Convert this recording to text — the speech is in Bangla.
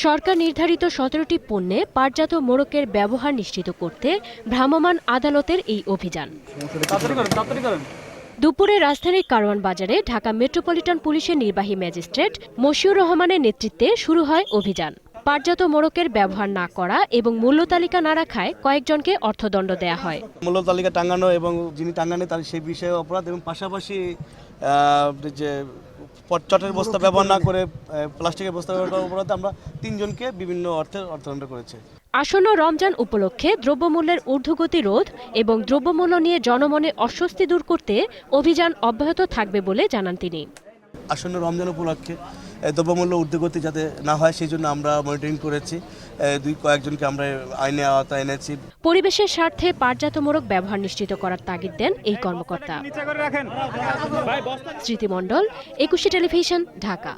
সরকার নির্ধারিত 17টি পণ্যে পাটজাত মোড়কের ব্যবহার নিশ্চিত করতে ভ্রাম্যমাণ আদালতের এই অভিযান। দুপুরে রাজধানীর কারওয়ান বাজারে ঢাকা মেট্রোপলিটন পুলিশের নির্বাহী ম্যাজিস্ট্রেট মশিউর রহমানের নেতৃত্বে শুরু হয় অভিযান। পাটজাত মোড়কের ব্যবহার না করা এবং মূল্য তালিকা না রাখায় কয়েকজনকে অর্থদণ্ড দেয়া হয়। মূল্য তালিকা টাঙানো এবং যিনি টাঙানো তার সেই বিষয়ে অপরাধ, এবং পাশাপাশি যে চটের বস্তা ব্যবহার না করে প্লাস্টিকের বস্তা ব্যবহার করার অপরাধে আমরা 3 জনকে বিভিন্ন অর্থের অর্থদণ্ড করেছে। আসন্ন রমজান উপলক্ষে দ্রব্যমূল্যের ঊর্ধ্বগতি রোধ এবং দ্রব্যমূল্য নিয়ে জনমনে অস্বস্তি দূর করতে অভিযান অব্যাহত থাকবে বলে জানান তিনি। আসন্ন রমজান উপলক্ষে দ্রব্যমূল্য ঊর্ধ্বগতি যাতে না হয় সেই জন্য আমরা মনিটরিং করেছি, কয়েকজনকে আমরা আইনে আওতায় এনেছি। পরিবেশের স্বার্থে পাটজাত মোড়ক ব্যবহার নিশ্চিত করার তাগিদ দেন এই কর্মকর্তা। স্মৃতি মণ্ডল, 21 টেলিভিশন, ঢাকা।